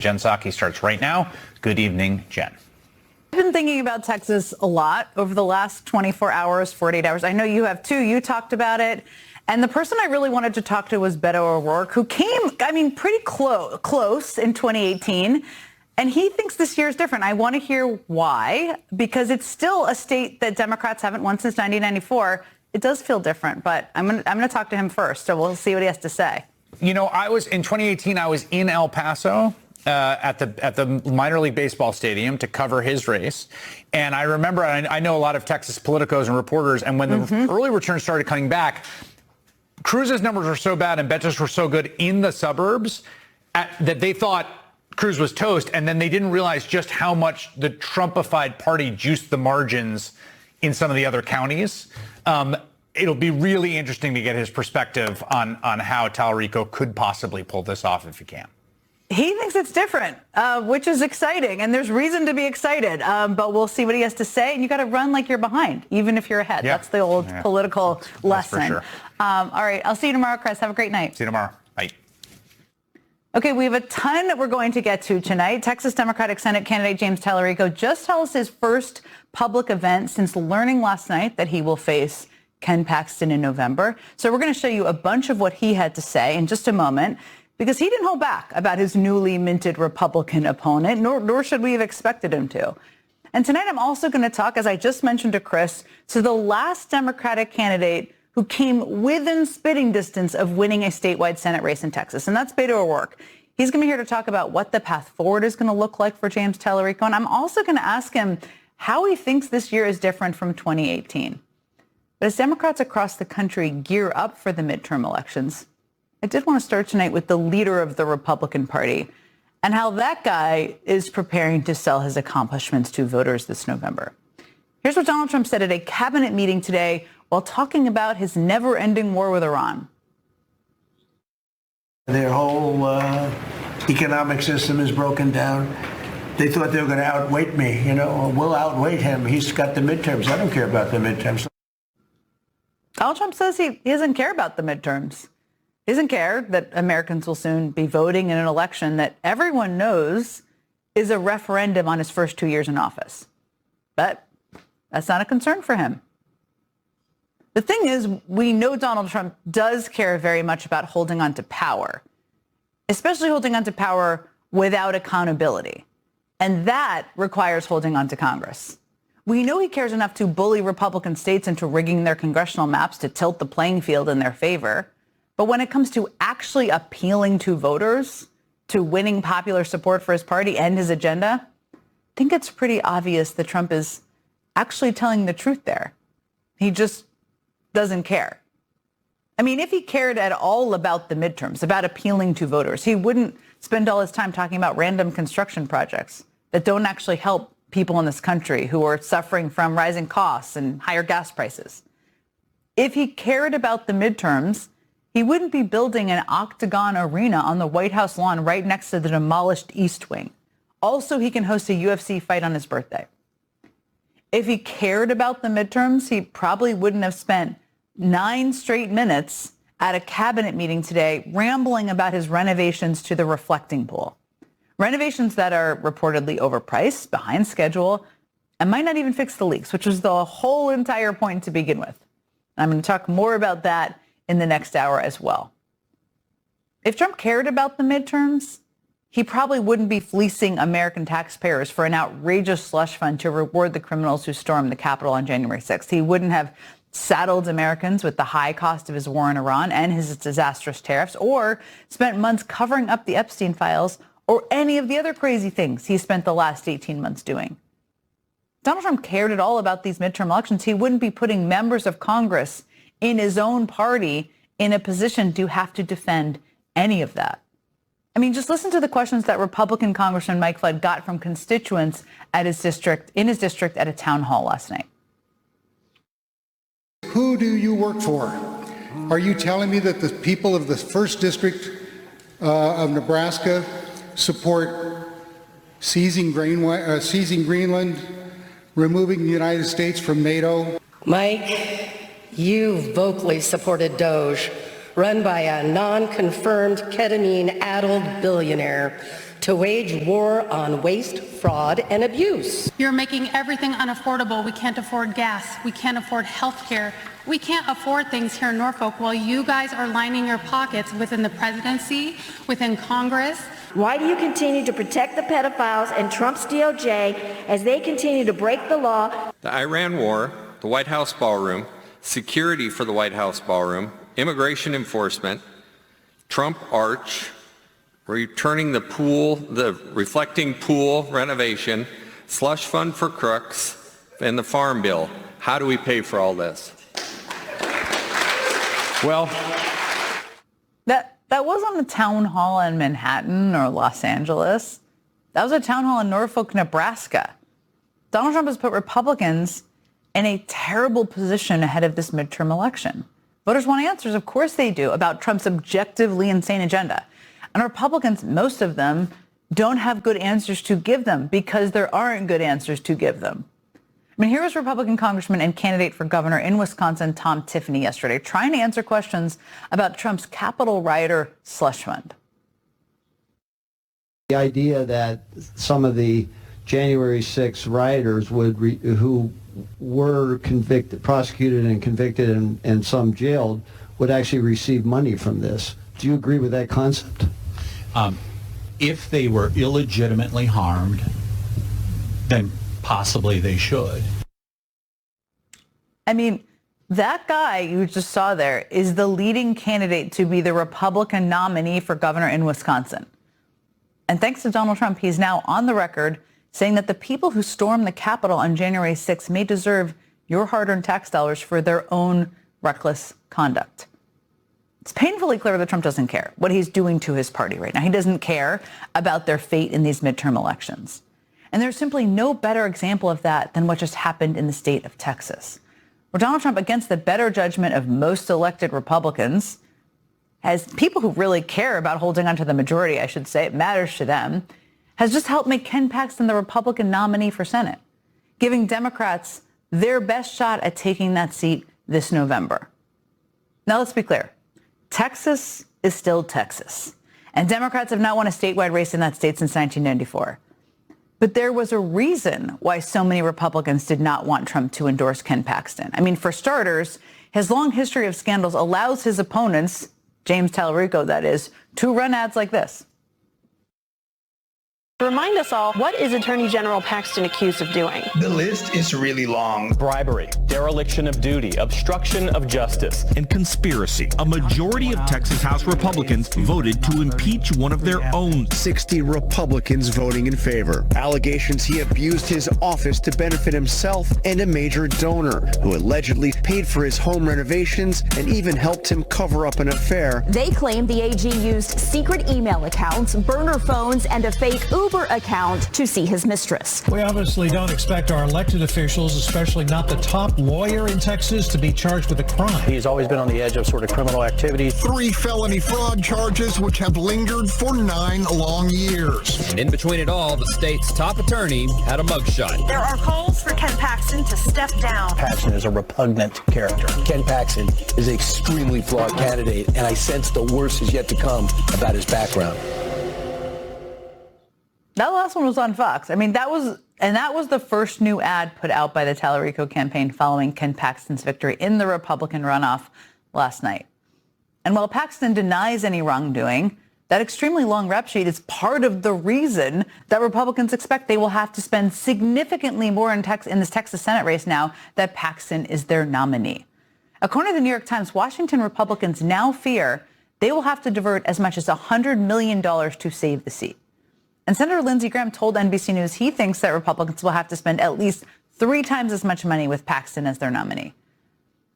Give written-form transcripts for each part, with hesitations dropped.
Jen Psaki starts right now. Good evening, Jen. I've been thinking about Texas a lot over the last 24 hours, 48 hours. I know you have too. You talked about it. And the person I really wanted to talk to was Beto O'Rourke, who came, pretty close in 2018. And he thinks this year is different. I want to hear why, because it's still a state that Democrats haven't won since 1994. It does feel different, but I'm going to talk to him first. So we'll see what he has to say. You know, in 2018, I was in El Paso at the minor league baseball stadium to cover his race. And I remember, I know a lot of Texas politicos and reporters, and when the early returns started coming back, Cruz's numbers were so bad and Beto's were so good in the suburbs that they thought Cruz was toast. And then they didn't realize just how much the Trumpified party juiced the margins in some of the other counties. It'll be really interesting to get his perspective on how Talarico could possibly pull this off if he can. He thinks it's different, which is exciting, and there's reason to be excited. But we'll see what he has to say, and you got to run like you're behind, even if you're ahead. Yeah. That's the old political lesson. That's for sure. All right, I'll see you tomorrow, Chris. Have a great night. See you tomorrow. Bye. Okay, we have a ton that we're going to get to tonight. Texas Democratic Senate candidate James Talarico just held his first public event since learning last night that he will face Ken Paxton in November. So we're going to show you a bunch of what he had to say in just a moment, because he didn't hold back about his newly minted Republican opponent, nor should we have expected him to. And tonight I'm also going to talk, as I just mentioned to Chris, to the last Democratic candidate who came within spitting distance of winning a statewide Senate race in Texas, and that's Beto O'Rourke. He's going to be here to talk about what the path forward is going to look like for James Talarico, and I'm also going to ask him how he thinks this year is different from 2018. But as Democrats across the country gear up for the midterm elections, I did want to start tonight with the leader of the Republican Party and how that guy is preparing to sell his accomplishments to voters this November. Here's what Donald Trump said at a cabinet meeting today while talking about his never-ending war with Iran. Their whole economic system is broken down. They thought they were going to outweight me. We'll outweight him. He's got the midterms. I don't care about the midterms. Donald Trump says he doesn't care about the midterms. He doesn't care that Americans will soon be voting in an election that everyone knows is a referendum on his first 2 years in office. But that's not a concern for him. The thing is, we know Donald Trump does care very much about holding on to power, especially holding on to power without accountability. And that requires holding on to Congress. We know he cares enough to bully Republican states into rigging their congressional maps to tilt the playing field in their favor. But when it comes to actually appealing to voters, to winning popular support for his party and his agenda, I think it's pretty obvious that Trump is actually telling the truth there. He just doesn't care. I mean, if he cared at all about the midterms, about appealing to voters, he wouldn't spend all his time talking about random construction projects that don't actually help people in this country who are suffering from rising costs and higher gas prices. If he cared about the midterms, he wouldn't be building an octagon arena on the White House lawn right next to the demolished East Wing. Also, he can host a UFC fight on his birthday. If he cared about the midterms, he probably wouldn't have spent 9 straight minutes at a cabinet meeting today rambling about his renovations to the reflecting pool. Renovations that are reportedly overpriced, behind schedule, and might not even fix the leaks, which was the whole entire point to begin with. I'm going to talk more about that in the next hour as well. If Trump cared about the midterms, he probably wouldn't be fleecing American taxpayers for an outrageous slush fund to reward the criminals who stormed the Capitol on January 6th. He wouldn't have saddled Americans with the high cost of his war in Iran and his disastrous tariffs, or spent months covering up the Epstein files, or any of the other crazy things he spent the last 18 months doing. If Donald Trump cared at all about these midterm elections, he wouldn't be putting members of Congress in his own party in a position to have to defend any of that. I mean, just listen to the questions that Republican Congressman Mike Flood got from constituents in his district at a town hall last night. Who do you work for? Are you telling me that the people of the 1st District of Nebraska support seizing Greenland, removing the United States from maddow? Mike, you vocally supported Doge, run by a non-confirmed ketamine-addled billionaire to wage war on waste, fraud, and abuse. You're making everything unaffordable. We can't afford gas. We can't afford health care. We can't afford things here in Norfolk while you guys are lining your pockets within the presidency, within Congress. Why do you continue to protect the pedophiles and Trump's DOJ as they continue to break the law? The Iran war, the White House ballroom, security for the White House ballroom, immigration enforcement, Trump Arch, returning the pool, the reflecting pool renovation, slush fund for crooks, and the farm bill. How do we pay for all this? Well, that wasn't a town hall in Manhattan or Los Angeles. That was a town hall in Norfolk, Nebraska. Donald Trump has put Republicans in a terrible position ahead of this midterm election. Voters want answers, of course they do, about Trump's objectively insane agenda. And Republicans, most of them, don't have good answers to give them because there aren't good answers to give them. I mean, here was Republican Congressman and candidate for governor in Wisconsin, Tom Tiffany, yesterday, trying to answer questions about Trump's Capitol rioter slush fund. The idea that some of the January 6 rioters who were convicted, prosecuted and convicted and some jailed would actually receive money from this. Do you agree with that concept? If they were illegitimately harmed, then possibly they should. I mean, that guy you just saw there is the leading candidate to be the Republican nominee for governor in Wisconsin. And thanks to Donald Trump, he's now on the record saying that the people who stormed the Capitol on January 6th may deserve your hard-earned tax dollars for their own reckless conduct. It's painfully clear that Trump doesn't care what he's doing to his party right now. He doesn't care about their fate in these midterm elections. And there's simply no better example of that than what just happened in the state of Texas, where Donald Trump, against the better judgment of most elected Republicans, as people who really care about holding on to the majority, I should say, it matters to them, has just helped make Ken Paxton the Republican nominee for Senate, giving Democrats their best shot at taking that seat this November. Now, let's be clear. Texas is still Texas, and Democrats have not won a statewide race in that state since 1994. But there was a reason why so many Republicans did not want Trump to endorse Ken Paxton. I mean, for starters, his long history of scandals allows his opponents, James Tallarico that is, to run ads like this. Remind us all, what is Attorney General Paxton accused of doing? The list is really long. Bribery, dereliction of duty, obstruction of justice, and conspiracy. A majority of Texas House Republicans voted to impeach one of their own. 60 Republicans voting in favor. Allegations he abused his office to benefit himself and a major donor who allegedly paid for his home renovations and even helped him cover up an affair. They claim the AG used secret email accounts, burner phones, and a fake Uber account to see his mistress. We obviously don't expect our elected officials, especially not the top lawyer in Texas, to be charged with a crime. He's always been on the edge of sort of criminal activity. 3 felony fraud charges which have lingered for 9 long years. And in between it all, the state's top attorney had a mugshot. There are calls for Ken Paxton to step down. Paxton is a repugnant character. Ken Paxton is an extremely flawed candidate, and I sense the worst is yet to come about his background. That last one was on Fox. I mean, that was the first new ad put out by the Tallarico campaign following Ken Paxton's victory in the Republican runoff last night. And while Paxton denies any wrongdoing, that extremely long rep sheet is part of the reason that Republicans expect they will have to spend significantly more in this Texas Senate race now that Paxton is their nominee. According to the New York Times, Washington Republicans now fear they will have to divert as much as $100 million to save the seat. And Senator Lindsey Graham told NBC News he thinks that Republicans will have to spend at least 3 times as much money with Paxton as their nominee.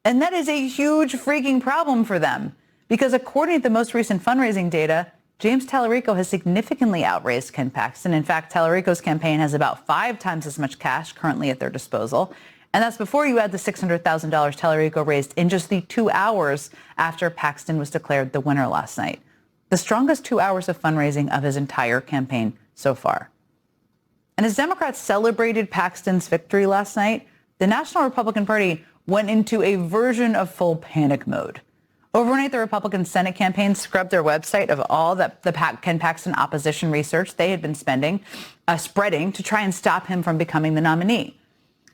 And that is a huge freaking problem for them, because according to the most recent fundraising data, James Tallarico has significantly outraised Ken Paxton. In fact, Tallarico's campaign has about 5 times as much cash currently at their disposal. And that's before you add the $600,000 Tallarico raised in just the 2 hours after Paxton was declared the winner last night. The strongest 2 hours of fundraising of his entire campaign so far. And as Democrats celebrated Paxton's victory last night, the National Republican Party went into a version of full panic mode Overnight, the Republican Senate campaign scrubbed their website of all the Ken Paxton opposition research they had been spreading to try and stop him from becoming the nominee.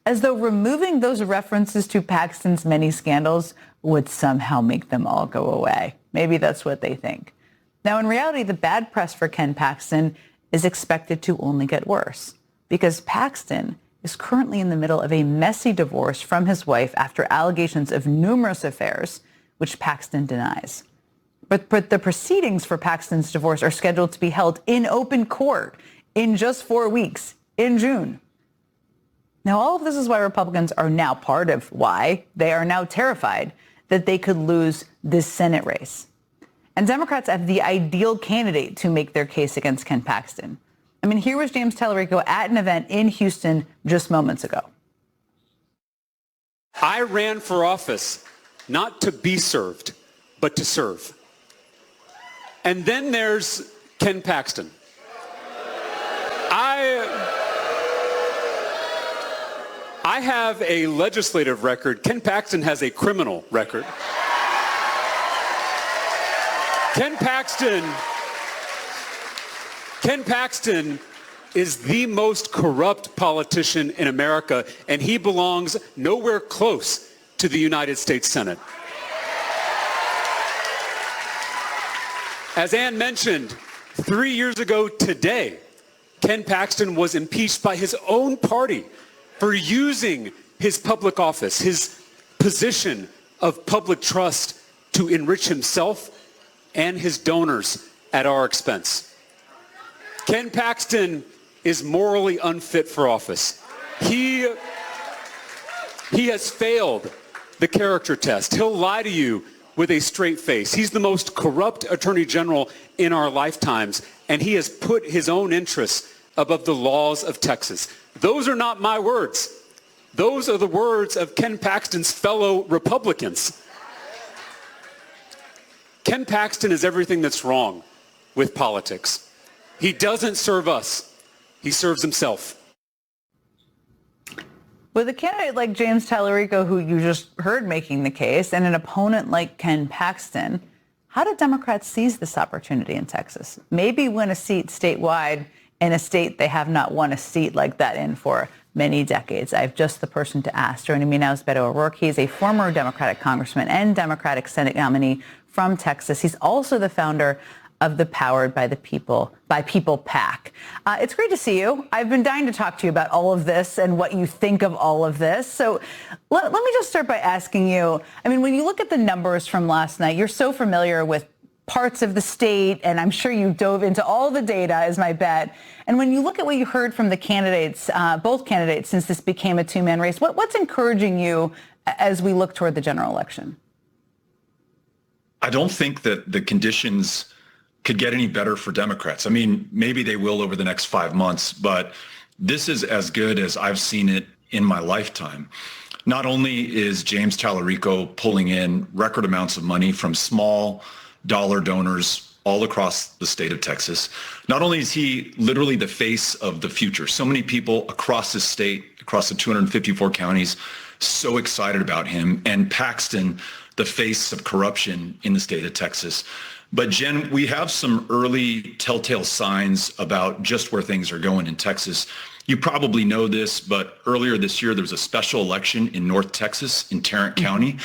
As though removing those references to Paxton's many scandals would somehow make them all go away. Maybe that's what they think. Now, in reality, the bad press for Ken Paxton is expected to only get worse because Paxton is currently in the middle of a messy divorce from his wife after allegations of numerous affairs, which Paxton denies. But the proceedings for Paxton's divorce are scheduled to be held in open court in just 4 weeks, in June. Now, all of this is why Republicans are now part of why they are now terrified that they could lose this Senate race. And Democrats have the ideal candidate to make their case against Ken Paxton. I mean, here was James Tallarico at an event in Houston just moments ago. I ran for office not to be served, but to serve. And then there's Ken Paxton. I have a legislative record. Ken Paxton has a criminal record. Ken Paxton is the most corrupt politician in America, and he belongs nowhere close to the United States Senate. As Ann mentioned, 3 years ago today, Ken Paxton was impeached by his own party for using his public office, his position of public trust to enrich himself and his donors at our expense. Ken Paxton is morally unfit for office. He has failed the character test. He'll lie to you with a straight face. He's the most corrupt attorney general in our lifetimes, and he has put his own interests above the laws of Texas. Those are not my words. Those are the words of Ken Paxton's fellow Republicans. Ken Paxton is everything that's wrong with politics. He doesn't serve us. He serves himself. With a candidate like James Tallarico, who you just heard making the case, and an opponent like Ken Paxton, how do Democrats seize this opportunity in Texas? Maybe win a seat statewide in a state they have not won a seat like that in for many decades. I have just the person to ask. Joining me now is Beto O'Rourke. He is a former Democratic congressman and Democratic Senate nominee from Texas. He's also the founder of the Powered by People PAC. It's great to see you. I've been dying to talk to you about all of this and what you think of all of this. So let me just start by asking you, I mean, when you look at the numbers from last night, you're so familiar with parts of the state, and I'm sure you dove into all the data, is my bet. And when you look at what you heard from the candidates, both candidates, since this became a two-man race, what's encouraging you as we look toward the general election? I don't think that the conditions could get any better for Democrats. I mean, maybe they will over the next 5 months, but this is as good as I've seen it in my lifetime. Not only is James Tallarico pulling in record amounts of money from small dollar donors all across the state of Texas, not only is he literally the face of the future, so many people across the state, across the 254 counties, so excited about him, and Paxton, the face of corruption in the state of Texas. But Jen, we have some early telltale signs about just where things are going in Texas. You probably know this, but earlier this year, there was a special election in North Texas in Tarrant County.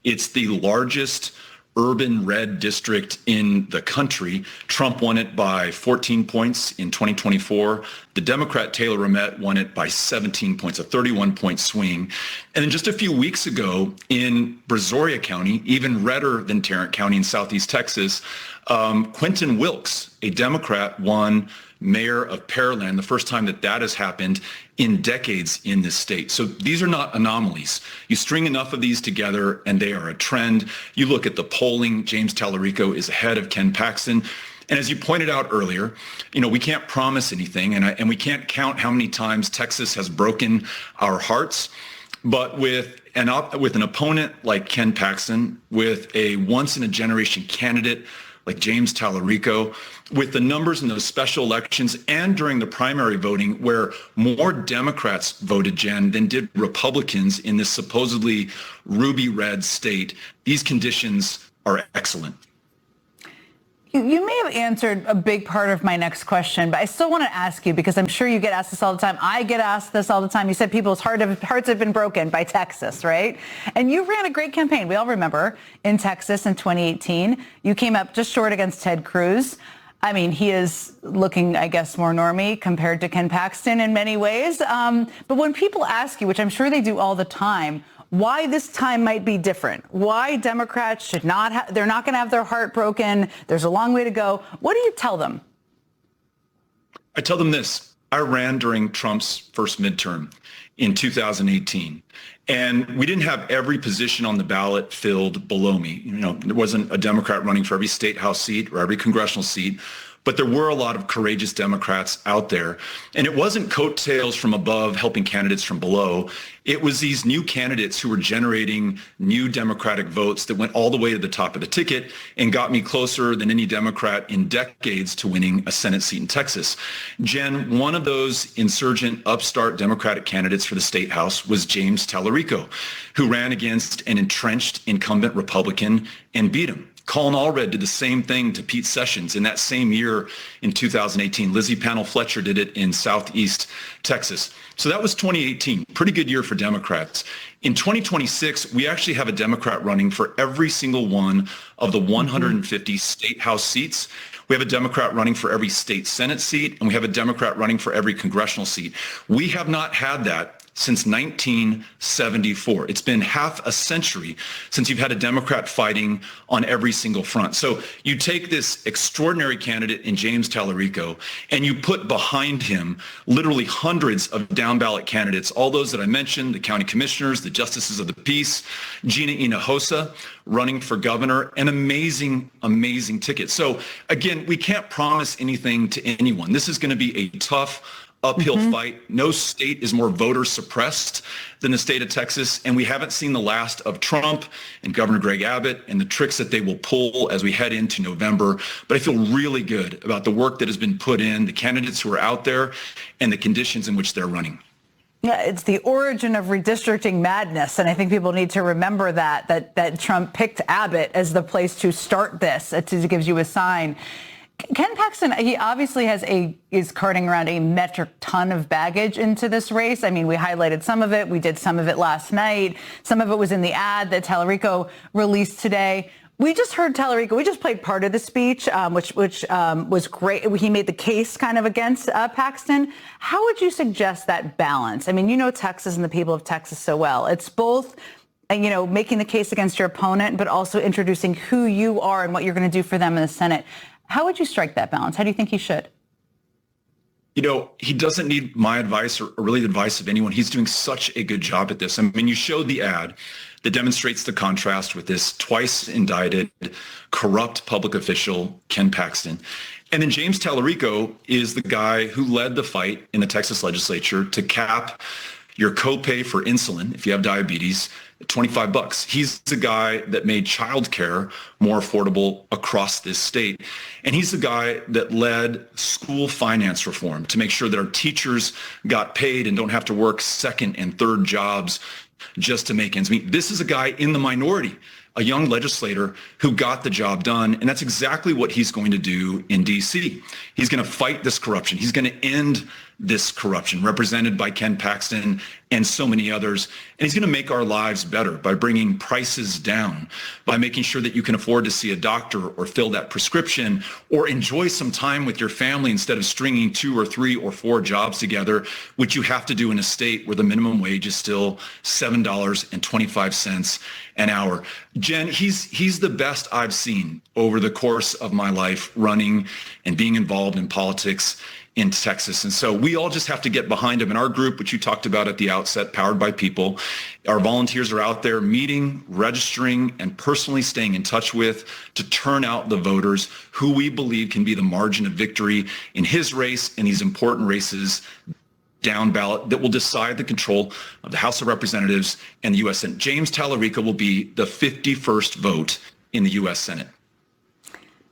It's the largest urban red district in the country. Trump won it by 14 points in 2024. The Democrat Taylor Ramett won it by 17 points, a 31-point swing. And then just a few weeks ago in Brazoria County, even redder than Tarrant County in southeast Texas, Quentin Wilkes, a Democrat, won mayor of Pearland, the first time that has happened in decades in this state. So these are not anomalies. You string enough of these together and they are a trend. You look at the polling, James Tallarico is ahead of Ken Paxton. And as you pointed out earlier, we can't promise anything and we can't count how many times Texas has broken our hearts. But with an opponent like Ken Paxton, with a once-in-a-generation candidate like James Tallarico, with the numbers in those special elections and during the primary voting where more Democrats voted, Jen, than did Republicans in this supposedly ruby red state, these conditions are excellent. You may have answered a big part of my next question, but I still want to ask you because I'm sure you get asked this all the time. I get asked this all the time. You said people's hearts have been broken by Texas, right? And you ran a great campaign. We all remember in Texas in 2018. You came up just short against Ted Cruz. I mean, he is looking, I guess, more normie compared to Ken Paxton in many ways. But when people ask you, which I'm sure they do all the time, why this time might be different, why Democrats should not they're not going to have their heart broken, there's a long way to go. What do you tell them? I tell them this. I ran during Trump's first midterm in 2018. And we didn't have every position on the ballot filled below me. You know, there wasn't a Democrat running for every state house seat or every congressional seat, but there were a lot of courageous Democrats out there. And it wasn't coattails from above helping candidates from below. It was these new candidates who were generating new Democratic votes that went all the way to the top of the ticket and got me closer than any Democrat in decades to winning a Senate seat in Texas. Jen, one of those insurgent upstart Democratic candidates for the state house was James Tallarico, who ran against an entrenched incumbent Republican and beat him. Colin Allred did the same thing to Pete Sessions in that same year in 2018. Lizzie Panel Fletcher did it in Southeast Texas. So that was 2018. Pretty good year for Democrats. In 2026, we actually have a Democrat running for every single one of the 150 state house seats. We have a Democrat running for every state Senate seat, and we have a Democrat running for every congressional seat. We have not had that since 1974. It's been half a century since you've had a Democrat fighting on every single front. So you take this extraordinary candidate in James Tallarico and you put behind him literally hundreds of down-ballot candidates, all those that I mentioned, the county commissioners, the justices of the peace, Gina Hinojosa running for governor, an amazing, amazing ticket. So again, we can't promise anything to anyone. This is going to be a tough uphill fight. No state is more voter suppressed than the state of Texas. And we haven't seen the last of Trump and Governor Greg Abbott and the tricks that they will pull as we head into November. But I feel really good about the work that has been put in, the candidates who are out there, and the conditions in which they're running. Yeah, it's the origin of redistricting madness. And I think people need to remember that Trump picked Abbott as the place to start this. It gives you a sign. Ken Paxton, he obviously is carting around a metric ton of baggage into this race. I mean, we highlighted some of it. We did some of it last night. Some of it was in the ad that Tallarico released today. We just heard Tallarico. We just played part of the speech, which was great. He made the case kind of against Paxton. How would you suggest that balance? I mean, you know Texas and the people of Texas so well. It's both, you know, making the case against your opponent, but also introducing who you are and what you're going to do for them in the Senate. How would you strike that balance? How do you think he should? You know, he doesn't need my advice or really the advice of anyone. He's doing such a good job at this. I mean, you showed the ad that demonstrates the contrast with this twice indicted, corrupt public official, Ken Paxton. And then James Tallarico is the guy who led the fight in the Texas legislature to cap your copay for insulin, if you have diabetes, $25. He's the guy that made childcare more affordable across this state. And he's the guy that led school finance reform to make sure that our teachers got paid and don't have to work second and third jobs just to make ends meet. This is a guy in the minority, a young legislator who got the job done. And that's exactly what he's going to do in D.C. He's going to fight this corruption. He's going to end this corruption represented by Ken Paxton and so many others. And he's going to make our lives better by bringing prices down, by making sure that you can afford to see a doctor or fill that prescription or enjoy some time with your family instead of stringing 2 or 3 or 4 jobs together, which you have to do in a state where the minimum wage is still $7.25 an hour. Jen, he's the best I've seen over the course of my life running and being involved in politics in Texas. And so we all just have to get behind him. In our group, which you talked about at the outset, Powered by People, our volunteers are out there meeting, registering, and personally staying in touch with to turn out the voters who we believe can be the margin of victory in his race and these important races down ballot that will decide the control of the House of Representatives and the U.S. Senate. James Tallarico will be the 51st vote in the U.S. Senate.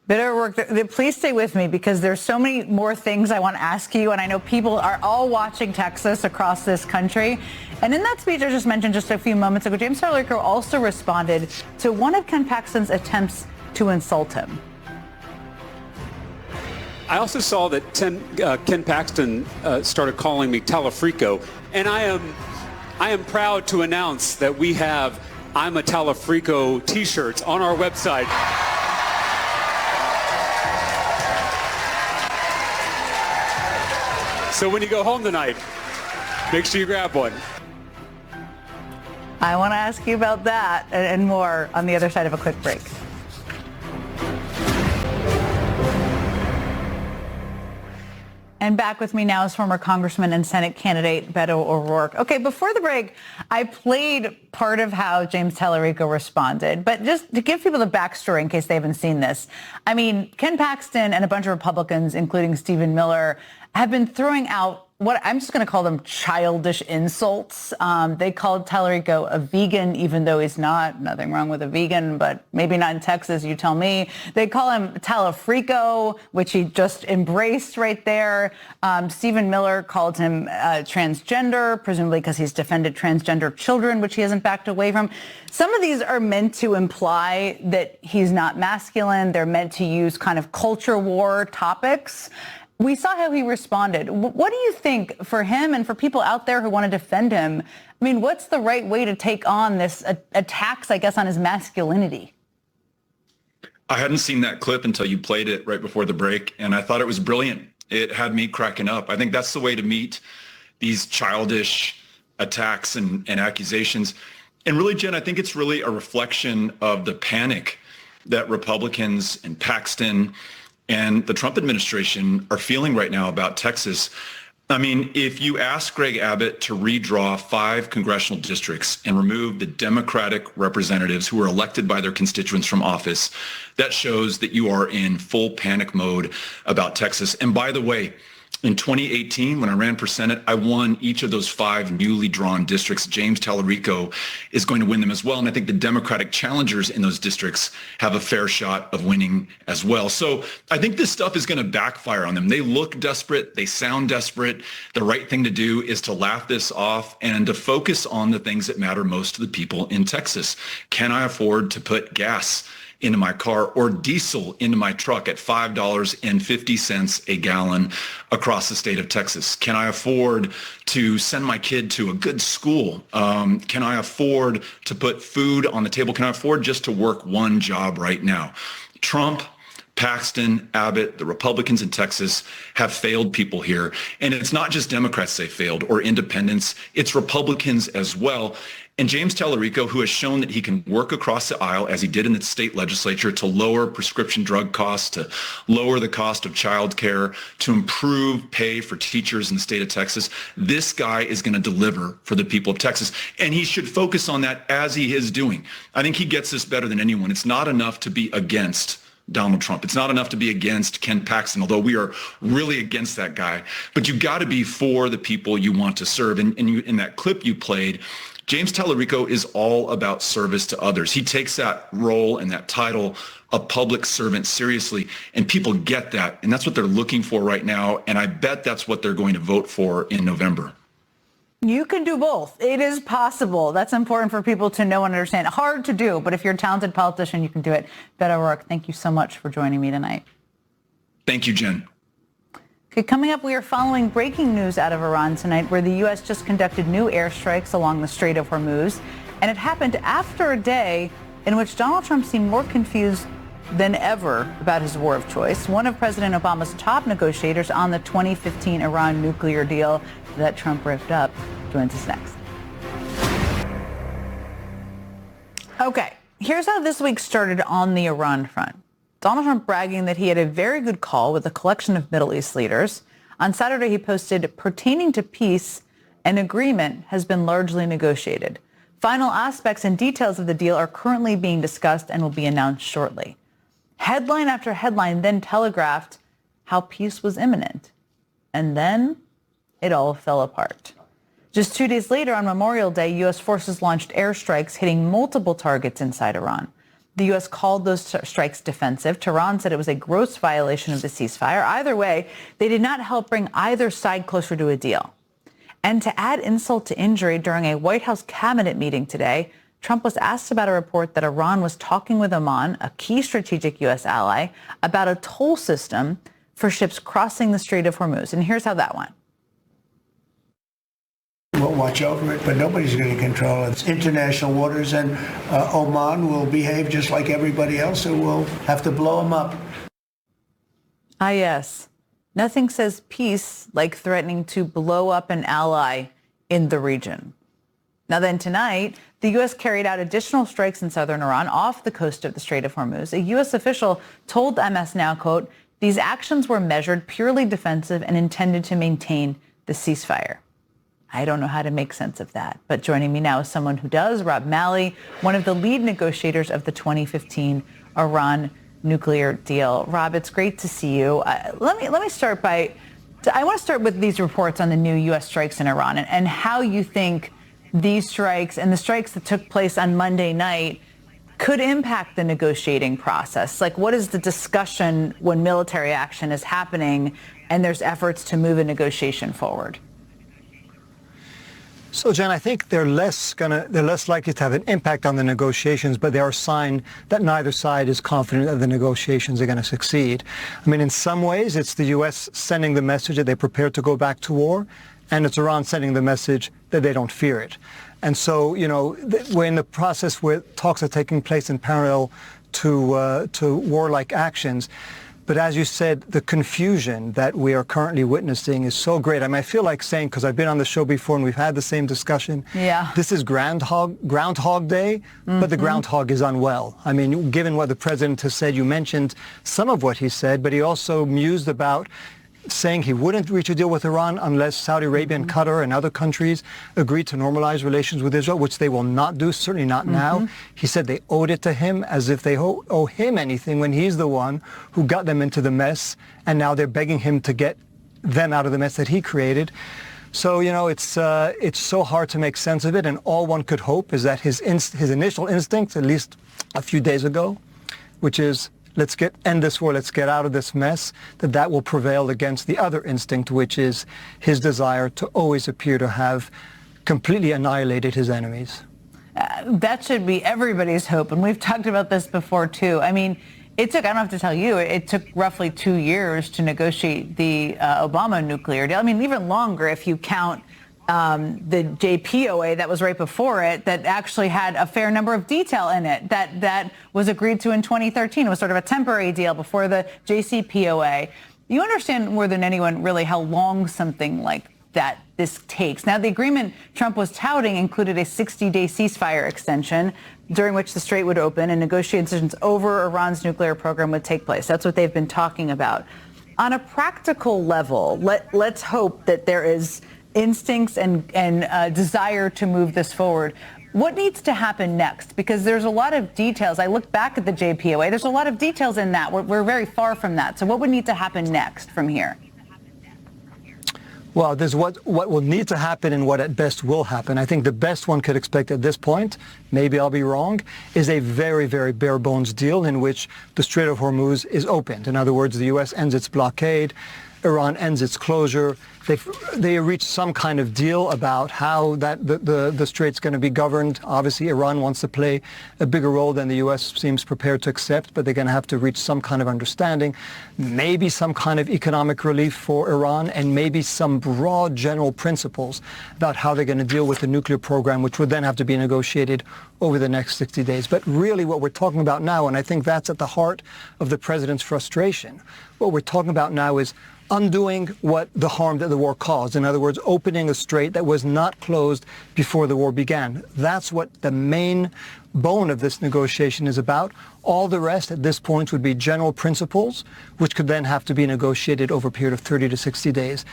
Better work. Please stay with me because there's so many more things I want to ask you. And I know people are all watching Texas across this country. And in that speech I just mentioned just a few moments ago, James Tallarico also responded to one of Ken Paxton's attempts to insult him. I also saw that Ken Paxton started calling me Talafrico, and I am proud to announce that we have I'm a Talafrico t-shirts on our website. So when you go home tonight, make sure you grab one. I want to ask you about that and more on the other side of a quick break. And back with me now is former Congressman and Senate candidate Beto O'Rourke. Okay, before the break, I played part of how James Tallarico responded, but just to give people the backstory in case they haven't seen this. I mean, Ken Paxton and a bunch of Republicans, including Stephen Miller, have been throwing out what I'm just going to call them childish insults. They called Tallarico a vegan, even though he's not. Nothing wrong with a vegan, but maybe not in Texas, you tell me. They call him Talafrico, which he just embraced right there. Stephen Miller called him transgender, presumably because he's defended transgender children, which he hasn't backed away from. Some of these are meant to imply that he's not masculine. They're meant to use kind of culture war topics. We saw how he responded. What do you think for him and for people out there who want to defend him? I mean, what's the right way to take on this attacks, I guess, on his masculinity? I hadn't seen that clip until you played it right before the break, and I thought it was brilliant. It had me cracking up. I think that's the way to meet these childish attacks and accusations. And really, Jen, I think it's really a reflection of the panic that Republicans and Paxton and the Trump administration are feeling right now about Texas. I mean, if you ask Greg Abbott to redraw 5 congressional districts and remove the Democratic representatives who are elected by their constituents from office, that shows that you are in full panic mode about Texas. And by the way, in 2018, when I ran for Senate, I won each of those 5 newly drawn districts. James Tallarico is going to win them as well. And I think the Democratic challengers in those districts have a fair shot of winning as well. So I think this stuff is going to backfire on them. They look desperate. They sound desperate. The right thing to do is to laugh this off and to focus on the things that matter most to the people in Texas. Can I afford to put gas into my car or diesel into my truck at $5.50 a gallon across the state of Texas? Can I afford to send my kid to a good school? Can I afford to put food on the table? Can I afford just to work one job right now? Trump, Paxton, Abbott, the Republicans in Texas have failed people here. And it's not just Democrats they failed or independents, it's Republicans as well. And James Tallarico, who has shown that he can work across the aisle, as he did in the state legislature, to lower prescription drug costs, to lower the cost of child care, to improve pay for teachers in the state of Texas. This guy is going to deliver for the people of Texas. And he should focus on that as he is doing. I think he gets this better than anyone. It's not enough to be against Donald Trump. It's not enough to be against Ken Paxton, although we are really against that guy. But you got to be for the people you want to serve. And in that clip you played, James Tallarico is all about service to others. He takes that role and that title of public servant seriously, and people get that. And that's what they're looking for right now. And I bet that's what they're going to vote for in November. You can do both. It is possible. That's important for people to know and understand. Hard to do, but if you're a talented politician, you can do it. Beto O'Rourke, thank you so much for joining me tonight. Thank you, Jen. Okay, coming up, we are following breaking news out of Iran tonight, where the U.S. just conducted new airstrikes along the Strait of Hormuz. And it happened after a day in which Donald Trump seemed more confused than ever about his war of choice. One of President Obama's top negotiators on the 2015 Iran nuclear deal that Trump ripped up joins us next. Okay, here's how this week started on the Iran front. Donald Trump bragging that he had a very good call with a collection of Middle East leaders. On Saturday, he posted, pertaining to peace, an agreement has been largely negotiated. Final aspects and details of the deal are currently being discussed and will be announced shortly. Headline after headline then telegraphed how peace was imminent. And then it all fell apart. Just 2 days later, on Memorial Day, U.S. forces launched airstrikes hitting multiple targets inside Iran. The U.S. called those strikes defensive. Tehran said it was a gross violation of the ceasefire. Either way, they did not help bring either side closer to a deal. And to add insult to injury, during a White House cabinet meeting today, Trump was asked about a report that Iran was talking with Oman, a key strategic U.S. ally, about a toll system for ships crossing the Strait of Hormuz. And here's how that went. We'll watch over it, but nobody's going to control it. It's international waters, and Oman will behave just like everybody else, so we'll have to blow them up. Ah, yes. Nothing says peace like threatening to blow up an ally in the region. Now then tonight, the U.S. carried out additional strikes in southern Iran off the coast of the Strait of Hormuz. A U.S. official told MS Now, quote, "These actions were measured, purely defensive, and intended to maintain the ceasefire." I don't know how to make sense of that. But joining me now is someone who does, Rob Malley, one of the lead negotiators of the 2015 Iran nuclear deal. Rob, it's great to see you. Let me start by, I want to start with these reports on the new U.S. strikes in Iran and how you think these strikes and the strikes that took place on Monday night could impact the negotiating process. Like, what is the discussion when military action is happening and there's efforts to move a negotiation forward? So, Jen, I think they're less likely to have an impact on the negotiations, but they are a sign that neither side is confident that the negotiations are going to succeed. I mean, in some ways, it's the U.S. sending the message that they're prepared to go back to war, and it's Iran sending the message that they don't fear it. And so, you know, we're in the process where talks are taking place in parallel to warlike actions. But as you said, the confusion that we are currently witnessing is so great. I mean, I feel like saying, because I've been on the show before and we've had the same discussion, this is Groundhog Day, but the groundhog is unwell. I mean, given what the president has said, you mentioned some of what he said, but he also mused about saying he wouldn't reach a deal with Iran unless Saudi Arabia and Qatar and other countries agreed to normalize relations with Israel, which they will not do, certainly not now. He said they owed it to him, as if they owe him anything when he's the one who got them into the mess, and now they're begging him to get them out of the mess that he created. So, you know, it's so hard to make sense of it, and all one could hope is that his initial instinct, at least a few days ago, which is, let's end this war, let's get out of this mess, that will prevail against the other instinct, which is his desire to always appear to have completely annihilated his enemies. That should be everybody's hope. And we've talked about this before, too. I mean, I don't have to tell you, it took roughly 2 years to negotiate the Obama nuclear deal. I mean, even longer if you count the JPOA that was right before it, that actually had a fair number of detail in it that was agreed to in 2013. It was sort of a temporary deal before the JCPOA. You understand more than anyone really how long something like that this takes. Now, the agreement Trump was touting included a 60-day ceasefire extension during which the strait would open and negotiations over Iran's nuclear program would take place. That's what they've been talking about. On a practical level, let's hope that there is instincts and desire to move this forward. What needs to happen next? Because there's a lot of details. I look back at the JPOA. There's a lot of details in that. We're very far from that. So what would need to happen next from here? Well, there's what will need to happen and what at best will happen. I think the best one could expect at this point, maybe I'll be wrong, is a very, very bare bones deal in which the Strait of Hormuz is opened. In other words, the U.S. ends its blockade, Iran ends its closure. They reached some kind of deal about how the strait's going to be governed. Obviously, Iran wants to play a bigger role than the U.S. seems prepared to accept, but they're going to have to reach some kind of understanding, maybe some kind of economic relief for Iran, and maybe some broad general principles about how they're going to deal with the nuclear program, which would then have to be negotiated over the next 60 days. But really what we're talking about now, and I think that's at the heart of the president's frustration, what we're talking about now is undoing what the harm that the war caused. In other words, opening a strait that was not closed before the war began. That's what the main bone of this negotiation is about. All the rest at this point would be general principles, which could then have to be negotiated over a period of 30 to 60 days.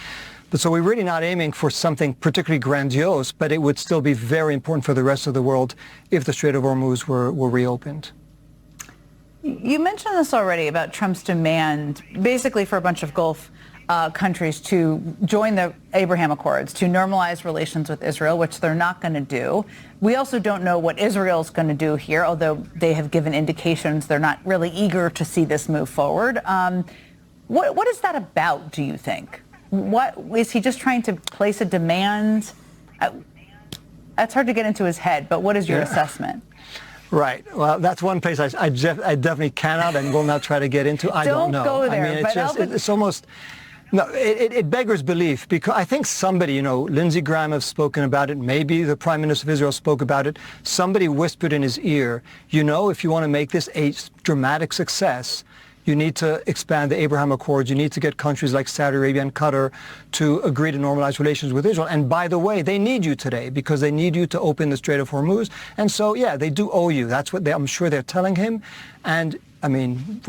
But so we're really not aiming for something particularly grandiose, but it would still be very important for the rest of the world if the Strait of Hormuz were reopened. You mentioned this already about Trump's demand, basically for a bunch of Gulf countries to join the Abraham Accords, to normalize relations with Israel, which they're not going to do. We also don't know what Israel's going to do here, although they have given indications they're not really eager to see this move forward. What is that about, do you think? What is he just trying to place a demand? That's hard to get into his head, but what is your assessment? Right. Well, that's one place I definitely cannot and will not try to get into. I don't know. Don't go there. I mean, it's almost... No, it beggars belief, because I think somebody, Lindsey Graham has spoken about it. Maybe the Prime Minister of Israel spoke about it. Somebody whispered in his ear, if you want to make this a dramatic success, you need to expand the Abraham Accords. You need to get countries like Saudi Arabia and Qatar to agree to normalize relations with Israel. And by the way, they need you today because they need you to open the Strait of Hormuz. And so, yeah, they do owe you. That's what I'm sure they're telling him. And, I mean,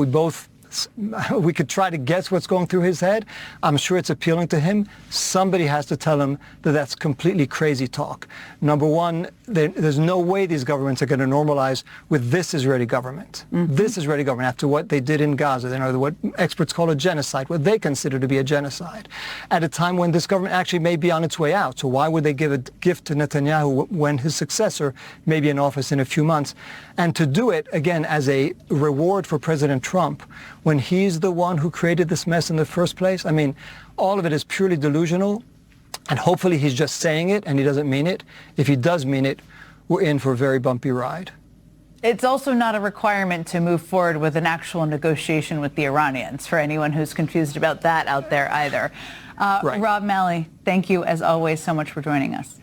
we could try to guess what's going through his head. I'm sure it's appealing to him. Somebody has to tell him that that's completely crazy talk. Number one, there's no way these governments are going to normalize with this Israeli government. Mm-hmm. This Israeli government, after what they did in Gaza, what experts call a genocide, what they consider to be a genocide, at a time when this government actually may be on its way out. So why would they give a gift to Netanyahu when his successor may be in office in a few months? And to do it, again, as a reward for President Trump, when he's the one who created this mess in the first place. I mean, all of it is purely delusional, and hopefully he's just saying it and he doesn't mean it. If he does mean it, we're in for a very bumpy ride. It's also not a requirement to move forward with an actual negotiation with the Iranians, for anyone who's confused about that out there either. Right. Rob Malley, thank you as always so much for joining us.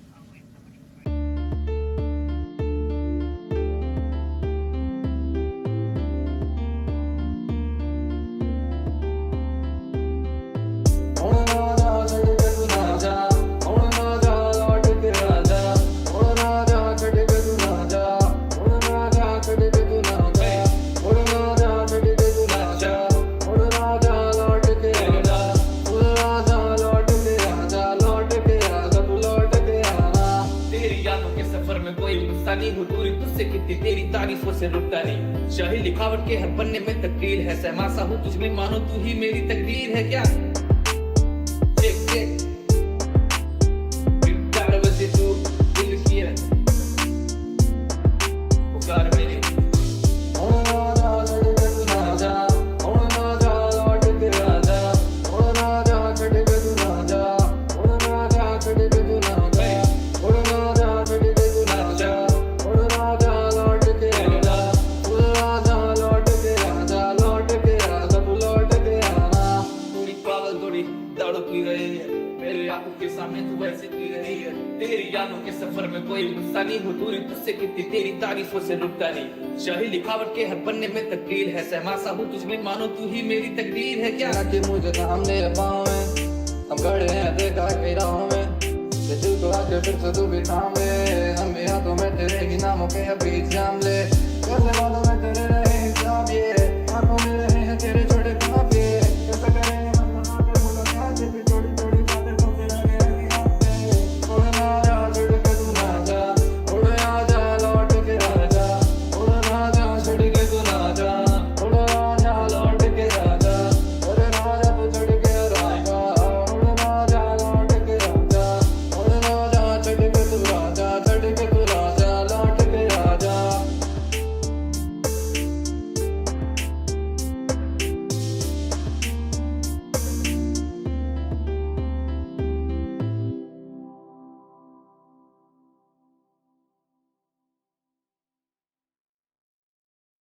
तेरी तारीफों से रुकता नहीं शाही लिखावट के हर बनने में तकदीर है सहमासा हूँ तुझमें मानो तू ही मेरी तकदीर है क्या तू दिल किया पुकार मेरी तेरी तारीफों से रुकता नहीं शाही लिखावट के हर बनने में तकदीर है सहमासा हूँ तुझमें मानो तू ही मेरी तकदीर है क्या कि मुझे थामने पाँव में हम खड़े हैं देखा कई राहों में दिल को आके फिर से तू भी थाम ले हम भी हाथों में तेरे ही नामों के अभी जाम ले